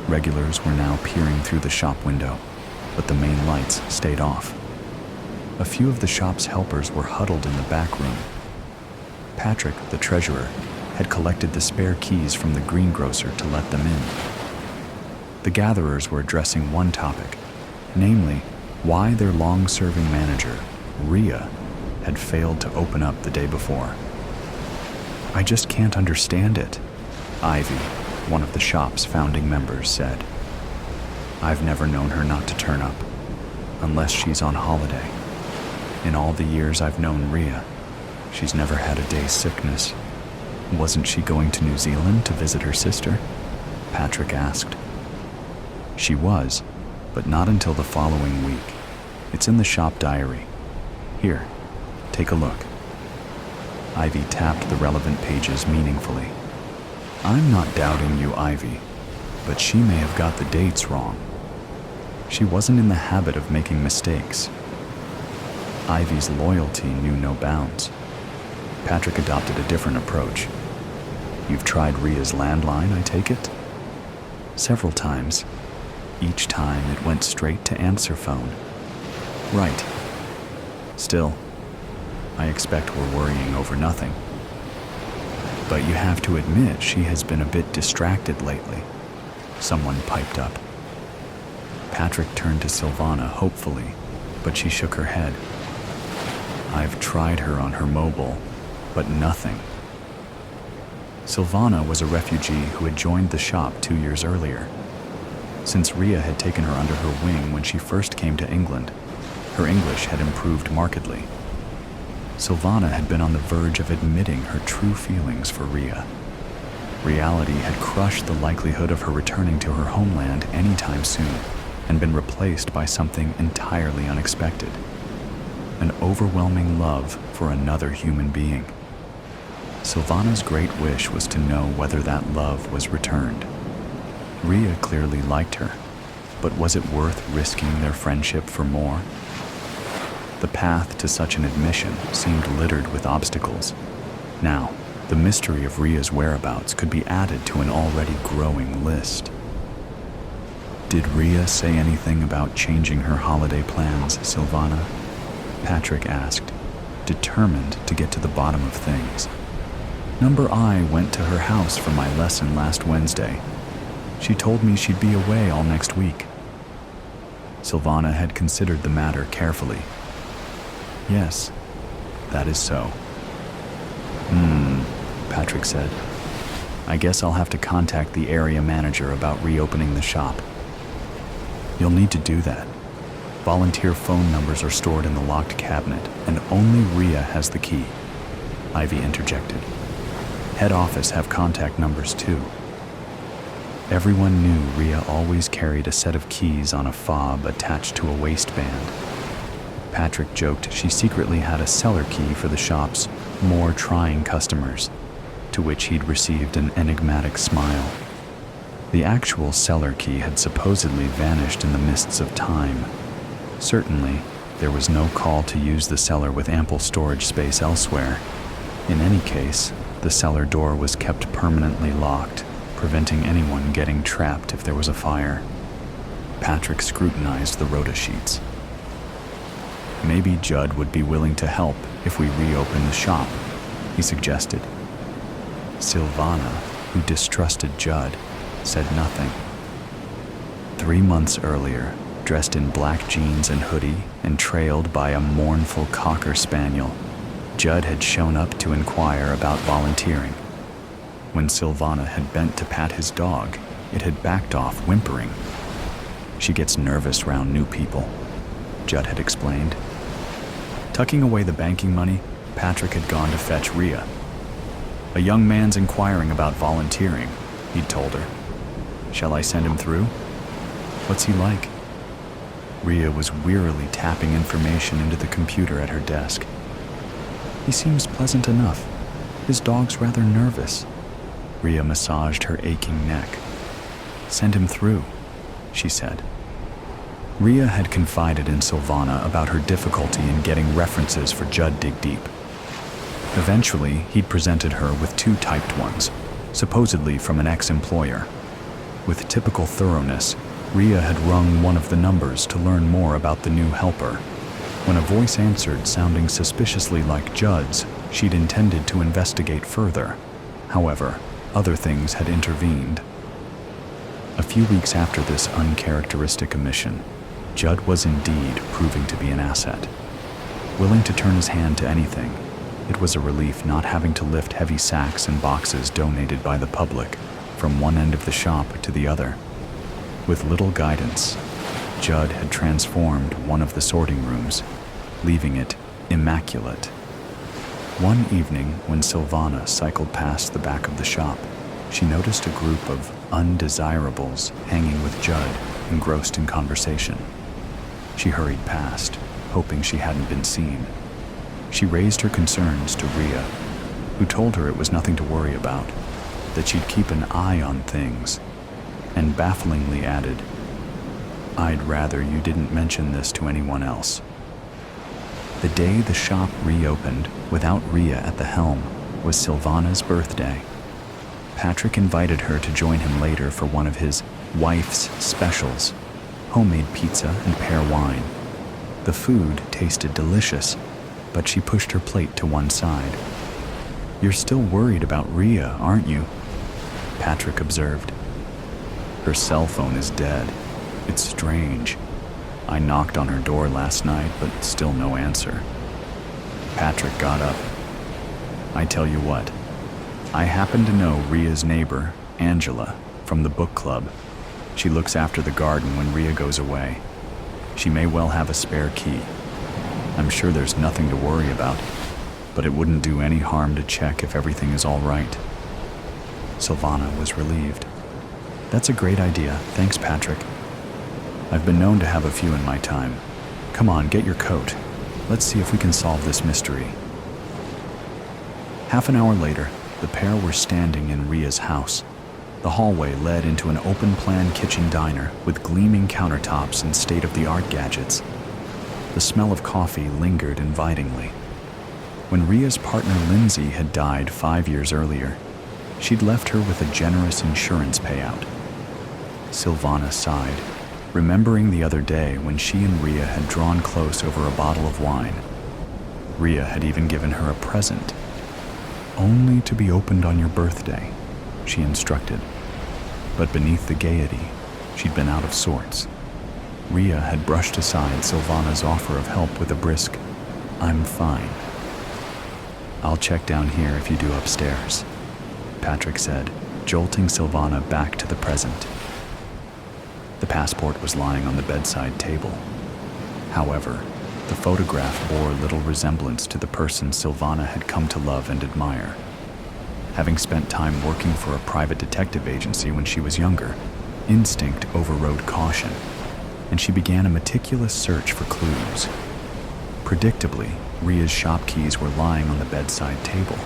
Regulars were now peering through the shop window, but the main lights stayed off. A few of the shop's helpers were huddled in the back room. Patrick, the treasurer, had collected the spare keys from the greengrocer to let them in. The gatherers were addressing one topic, namely, why their long-serving manager, Rhea, had failed to open up the day before. "I just can't understand it," Ivy, one of the shop's founding members, said. "I've never known her not to turn up, unless she's on holiday. In all the years I've known Rhea, she's never had a day's sickness." "Wasn't she going to New Zealand to visit her sister?" Patrick asked. "She was, but not until the following week. It's in the shop diary. Here, take a look." Ivy tapped the relevant pages meaningfully. "I'm not doubting you, Ivy, but she may have got the dates wrong. She wasn't in the habit of making mistakes." Ivy's loyalty knew no bounds. Patrick adopted a different approach. "You've tried Rhea's landline, I take it?" "Several times. Each time it went straight to answer phone." "Right. Still, I expect we're worrying over nothing." "But you have to admit she has been a bit distracted lately," someone piped up. Patrick turned to Silvana hopefully, but she shook her head. "I've tried her on her mobile, but nothing." Silvana was a refugee who had joined the shop 2 years earlier. Since Rhea had taken her under her wing when she first came to England, her English had improved markedly. Silvana had been on the verge of admitting her true feelings for Rhea. Reality had crushed the likelihood of her returning to her homeland anytime soon and been replaced by something entirely unexpected: an overwhelming love for another human being. Silvana's great wish was to know whether that love was returned. Rhea clearly liked her, but was it worth risking their friendship for more? The path to such an admission seemed littered with obstacles. Now, the mystery of Rhea's whereabouts could be added to an already growing list. "Did Rhea say anything about changing her holiday plans, Silvana?" Patrick asked, determined to get to the bottom of things. "Number I went to her house for my lesson last Wednesday. She told me she'd be away all next week." Silvana had considered the matter carefully. "Yes, that is so." Patrick said. "I guess I'll have to contact the area manager about reopening the shop." "You'll need to do that. Volunteer phone numbers are stored in the locked cabinet, and only Rhea has the key," Ivy interjected. "Head office have contact numbers too." Everyone knew Rhea always carried a set of keys on a fob attached to a waistband. Patrick joked she secretly had a cellar key for the shop's more trying customers, to which he'd received an enigmatic smile. The actual cellar key had supposedly vanished in the mists of time. Certainly, there was no call to use the cellar with ample storage space elsewhere. In any case, the cellar door was kept permanently locked, preventing anyone getting trapped if there was a fire. Patrick scrutinized the rota sheets. "Maybe Judd would be willing to help if we reopen the shop," he suggested. Silvana, who distrusted Judd, said nothing. 3 months earlier, dressed in black jeans and hoodie and trailed by a mournful cocker spaniel. Judd had shown up to inquire about volunteering. When Silvana had bent to pat his dog, it had backed off, whimpering. She gets nervous around new people, Judd had explained. Tucking away the banking money, Patrick had gone to fetch Rhea. A young man's inquiring about volunteering, he'd told her. Shall I send him through? What's he like? Rhea was wearily tapping information into the computer at her desk. He seems pleasant enough. His dog's rather nervous. Rhea massaged her aching neck. Send him through, she said. Rhea had confided in Silvana about her difficulty in getting references for Judd Dig Deep. Eventually, he'd presented her with 2 typed ones, supposedly from an ex-employer. With typical thoroughness, Rhea had rung one of the numbers to learn more about the new helper. When a voice answered sounding suspiciously like Judd's, she'd intended to investigate further. However, other things had intervened. A few weeks after this uncharacteristic omission, Judd was indeed proving to be an asset. Willing to turn his hand to anything, it was a relief not having to lift heavy sacks and boxes donated by the public from one end of the shop to the other. With little guidance, Judd had transformed one of the sorting rooms, leaving it immaculate. One evening, when Silvana cycled past the back of the shop, she noticed a group of undesirables hanging with Judd, engrossed in conversation. She hurried past, hoping she hadn't been seen. She raised her concerns to Rhea, who told her it was nothing to worry about, that she'd keep an eye on things, and bafflingly added, I'd rather you didn't mention this to anyone else. The day the shop reopened, without Rhea at the helm, was Silvana's birthday. Patrick invited her to join him later for one of his wife's specials, homemade pizza and pear wine. The food tasted delicious, but she pushed her plate to one side. You're still worried about Rhea, aren't you? Patrick observed. Her cell phone is dead. It's strange. I knocked on her door last night, but still no answer. Patrick got up. I tell you what, I happen to know Rhea's neighbor, Angela, from the book club. She looks after the garden when Rhea goes away. She may well have a spare key. I'm sure there's nothing to worry about, but it wouldn't do any harm to check if everything is all right. Silvana was relieved. That's a great idea. Thanks, Patrick. I've been known to have a few in my time. Come on, get your coat. Let's see if we can solve this mystery. Half an hour later, the pair were standing in Rhea's house. The hallway led into an open-plan kitchen diner with gleaming countertops and state-of-the-art gadgets. The smell of coffee lingered invitingly. When Rhea's partner Lindsay had died 5 years earlier, she'd left her with a generous insurance payout. Silvana sighed, remembering the other day when she and Rhea had drawn close over a bottle of wine. Rhea had even given her a present. Only to be opened on your birthday, she instructed. But beneath the gaiety, she'd been out of sorts. Rhea had brushed aside Silvana's offer of help with a brisk, I'm fine. I'll check down here if you do upstairs, Patrick said, jolting Silvana back to the present. The passport was lying on the bedside table. However, the photograph bore little resemblance to the person Silvana had come to love and admire. Having spent time working for a private detective agency when she was younger, instinct overrode caution, and she began a meticulous search for clues. Predictably, Rhea's shop keys were lying on the bedside table.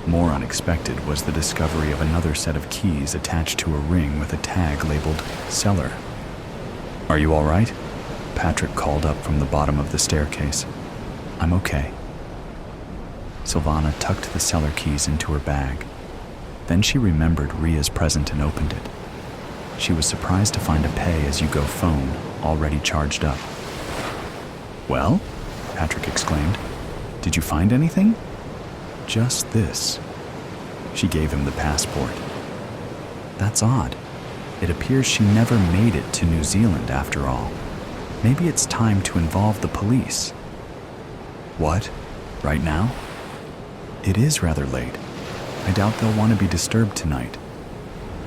More unexpected was the discovery of another set of keys attached to a ring with a tag labeled Cellar. Are you all right? Patrick called up from the bottom of the staircase. I'm okay. Silvana tucked the cellar keys into her bag. Then she remembered Rhea's present and opened it. She was surprised to find a pay-as-you-go phone already charged up. Well? Patrick exclaimed. Did you find anything? Just this. She gave him the passport. That's odd. It appears she never made it to New Zealand after all. Maybe it's time to involve the police. What? Right now? It is rather late. I doubt they'll want to be disturbed tonight.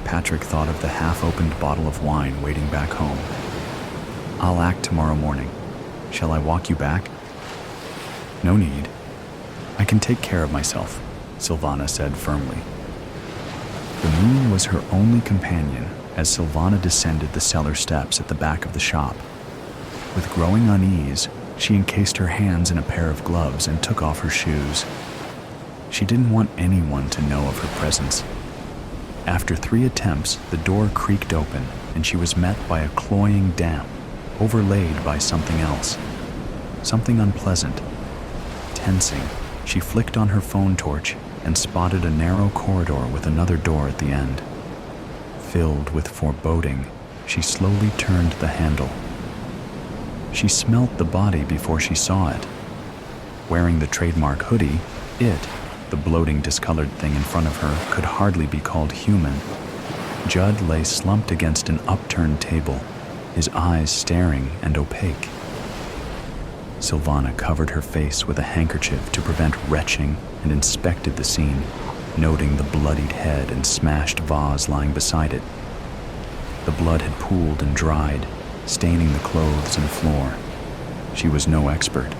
Patrick thought of the half-opened bottle of wine waiting back home. I'll act tomorrow morning. Shall I walk you back? No need. I can take care of myself, Silvana said firmly. The moon was her only companion as Silvana descended the cellar steps at the back of the shop. With growing unease, she encased her hands in a pair of gloves and took off her shoes. She didn't want anyone to know of her presence. After 3 attempts, the door creaked open and she was met by a cloying damp, overlaid by something else. Something unpleasant. Tensing, she flicked on her phone torch and spotted a narrow corridor with another door at the end. Filled with foreboding, she slowly turned the handle. She smelt the body before she saw it. Wearing the trademark hoodie, the bloating, discolored thing in front of her, could hardly be called human. Judd lay slumped against an upturned table, his eyes staring and opaque. Silvana covered her face with a handkerchief to prevent retching and inspected the scene, noting the bloodied head and smashed vase lying beside it. The blood had pooled and dried, staining the clothes and floor. She was no expert,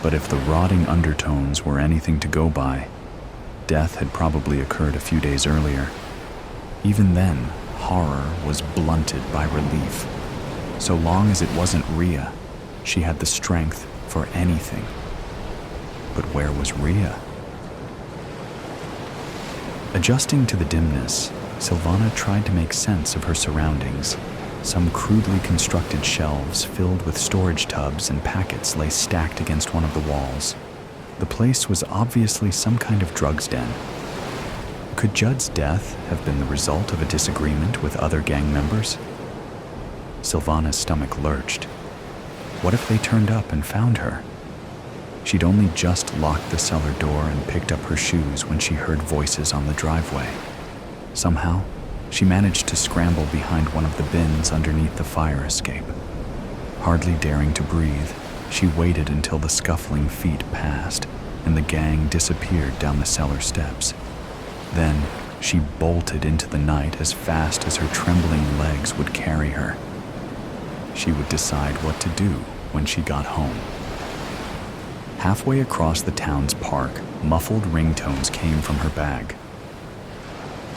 but if the rotting undertones were anything to go by, death had probably occurred a few days earlier. Even then, horror was blunted by relief. So long as it wasn't Rhea, she had the strength for anything. But where was Rhea? Adjusting to the dimness, Silvana tried to make sense of her surroundings. Some crudely constructed shelves filled with storage tubs and packets lay stacked against one of the walls. The place was obviously some kind of drugs den. Could Judd's death have been the result of a disagreement with other gang members? Silvana's stomach lurched. What if they turned up and found her? She'd only just locked the cellar door and picked up her shoes when she heard voices on the driveway. Somehow, she managed to scramble behind one of the bins underneath the fire escape. Hardly daring to breathe, she waited until the scuffling feet passed and the gang disappeared down the cellar steps. Then, she bolted into the night as fast as her trembling legs would carry her. She would decide what to do when she got home. Halfway across the town's park, muffled ringtones came from her bag.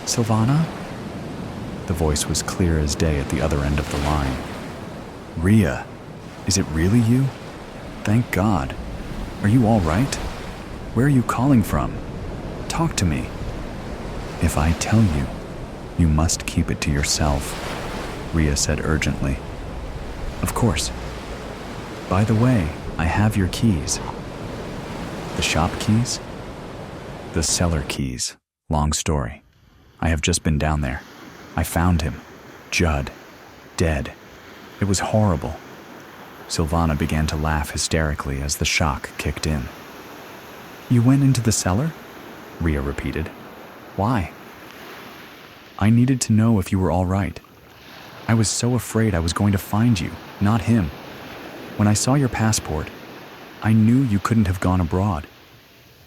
Silvana? The voice was clear as day at the other end of the line. Rhea, is it really you? Thank God. Are you all right? Where are you calling from? Talk to me. If I tell you, you must keep it to yourself, Rhea said urgently. Of course. By the way, I have your keys. The shop keys? The cellar keys. Long story. I have just been down there. I found him. Judd. Dead. It was horrible. Silvana began to laugh hysterically as the shock kicked in. You went into the cellar? Rhea repeated. Why? I needed to know if you were all right. I was so afraid I was going to find you, not him. When I saw your passport, I knew you couldn't have gone abroad,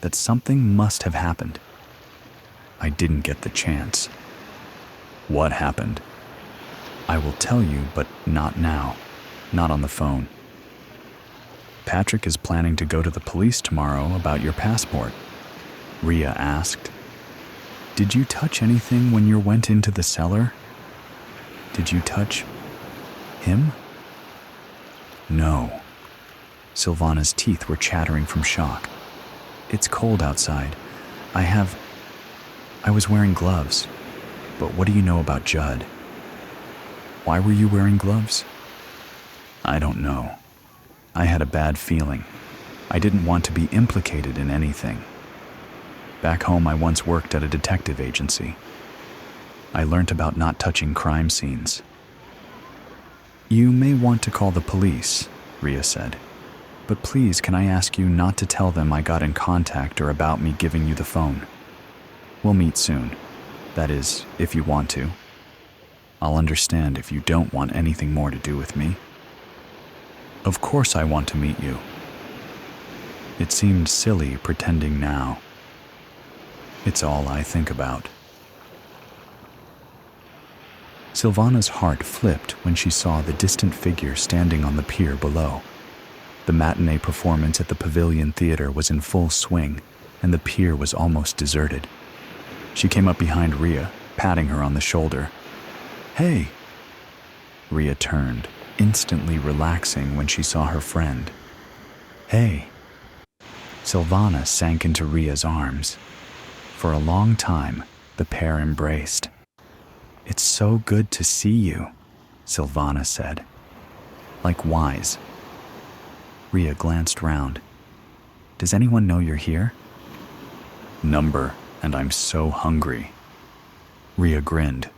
that something must have happened. I didn't get the chance. What happened? I will tell you, but not now, not on the phone. Patrick is planning to go to the police tomorrow about your passport, Rhea asked. Did you touch anything when you went into the cellar? Did you touch him? No. Silvana's teeth were chattering from shock. It's cold outside. I was wearing gloves. But what do you know about Judd? Why were you wearing gloves? I don't know. I had a bad feeling. I didn't want to be implicated in anything. Back home, I once worked at a detective agency. I learned about not touching crime scenes. You may want to call the police, Rhea said. But please, can I ask you not to tell them I got in contact or about me giving you the phone? We'll meet soon. That is, if you want to. I'll understand if you don't want anything more to do with me. Of course I want to meet you. It seemed silly pretending now. It's all I think about. Silvana's heart flipped when she saw the distant figure standing on the pier below. The matinee performance at the Pavilion Theater was in full swing, and the pier was almost deserted. She came up behind Rhea, patting her on the shoulder. "Hey!" Rhea turned, instantly relaxing when she saw her friend. "Hey!" Silvana sank into Rhea's arms. For a long time, the pair embraced. "It's so good to see you," Silvana said. "Likewise." Rhea glanced round. "Does anyone know you're here?" "Number, and I'm so hungry." Rhea grinned.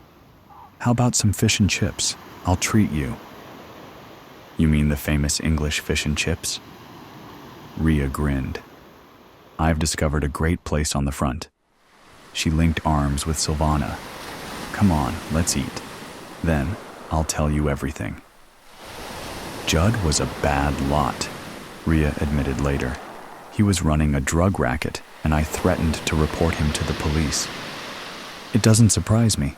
"How about some fish and chips? I'll treat you." "You mean the famous English fish and chips?" Rhea grinned. "I've discovered a great place on the front." She linked arms with Silvana. "Come on, let's eat. Then, I'll tell you everything." Judd was a bad lot, Rhea admitted later. "He was running a drug racket, and I threatened to report him to the police." "It doesn't surprise me.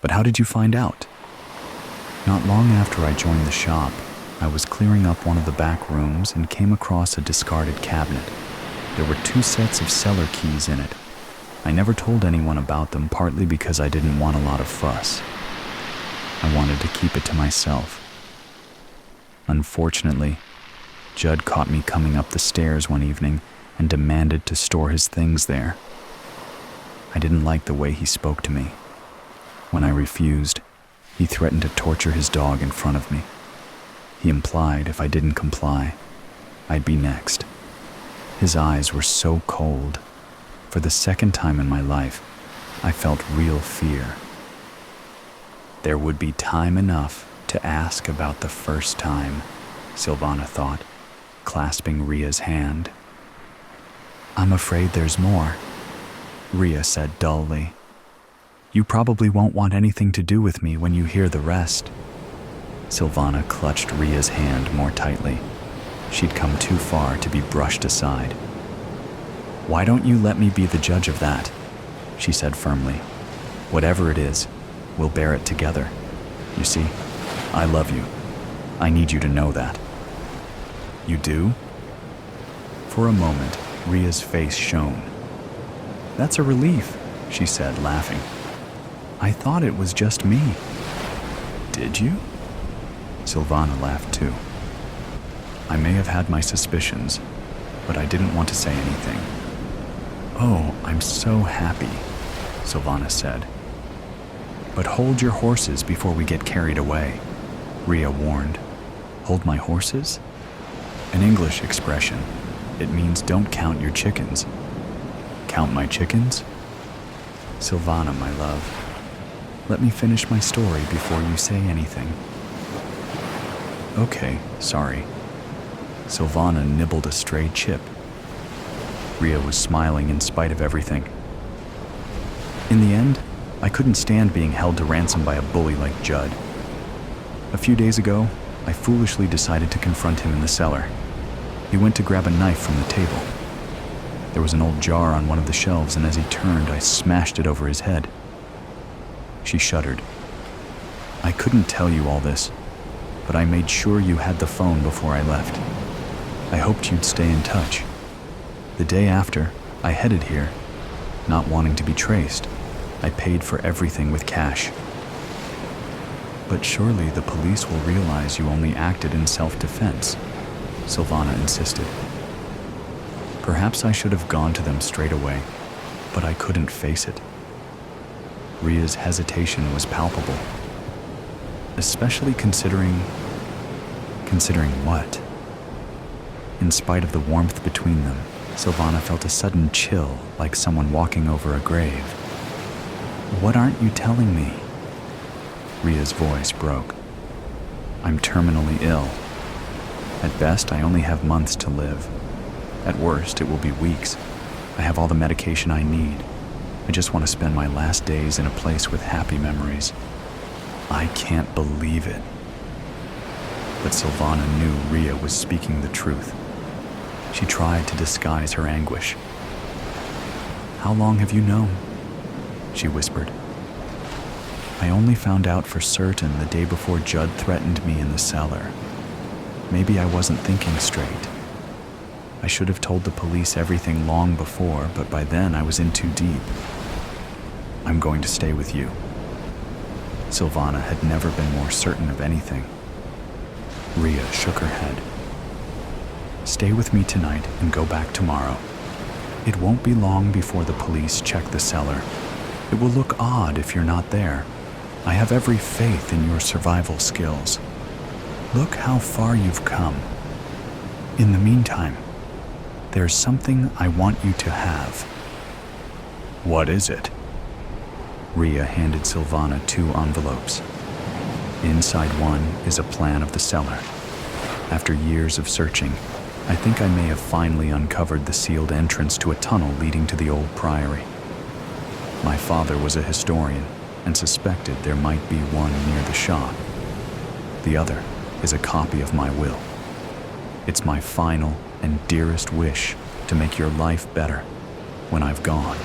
But how did you find out?" "Not long after I joined the shop, I was clearing up one of the back rooms and came across a discarded cabinet. There were 2 sets of cellar keys in it. I never told anyone about them, partly because I didn't want a lot of fuss. I wanted to keep it to myself. Unfortunately, Judd caught me coming up the stairs one evening and demanded to store his things there. I didn't like the way he spoke to me. When I refused, he threatened to torture his dog in front of me. He implied if I didn't comply, I'd be next. His eyes were so cold. For the second time in my life, I felt real fear. There would be time enough to ask about the first time, Silvana thought, clasping Rhea's hand. "I'm afraid there's more," Rhea said dully. "You probably won't want anything to do with me when you hear the rest." Silvana clutched Rhea's hand more tightly. She'd come too far to be brushed aside. "Why don't you let me be the judge of that?" she said firmly. "Whatever it is, we'll bear it together. You see, I love you. I need you to know that." "You do?" For a moment, Rhea's face shone. "That's a relief," she said, laughing. "I thought it was just me." "Did you?" Silvana laughed too. "I may have had my suspicions, but I didn't want to say anything." "Oh, I'm so happy," Silvana said. "But hold your horses before we get carried away," Rhea warned. "Hold my horses?" An English expression. It means don't count your chickens. "Count my chickens?" "Silvana, my love, let me finish my story before you say anything." "Okay, sorry." Silvana nibbled a stray chip. Rhea was smiling in spite of everything. "In the end, I couldn't stand being held to ransom by a bully like Judd. A few days ago, I foolishly decided to confront him in the cellar. He went to grab a knife from the table. There was an old jar on one of the shelves, and as he turned, I smashed it over his head." She shuddered. "I couldn't tell you all this, but I made sure you had the phone before I left. I hoped you'd stay in touch. The day after, I headed here. Not wanting to be traced, I paid for everything with cash." "But surely the police will realize you only acted in self-defense," Silvana insisted. "Perhaps I should have gone to them straight away, but I couldn't face it." Rhea's hesitation was palpable. "Especially considering what?" In spite of the warmth between them, Silvana felt a sudden chill, like someone walking over a grave. "What aren't you telling me?" Rhea's voice broke. "I'm terminally ill. At best, I only have months to live. At worst, it will be weeks. I have all the medication I need. I just want to spend my last days in a place with happy memories." I can't believe it. But Silvana knew Rhea was speaking the truth. She tried to disguise her anguish. "How long have you known?" she whispered. "I only found out for certain the day before Judd threatened me in the cellar. Maybe I wasn't thinking straight. I should have told the police everything long before, but by then I was in too deep. I'm going to stay with you." Silvana had never been more certain of anything. Rhea shook her head. "Stay with me tonight and go back tomorrow. It won't be long before the police check the cellar. It will look odd if you're not there. I have every faith in your survival skills. Look how far you've come. In the meantime, there's something I want you to have." "What is it?" Rhea handed Silvana 2 envelopes. Inside one is a plan of the cellar. After years of searching, I think I may have finally uncovered the sealed entrance to a tunnel leading to the old priory. My father was a historian and suspected there might be one near the shop. The other is a copy of my will. It's my final and dearest wish to make your life better when I've gone.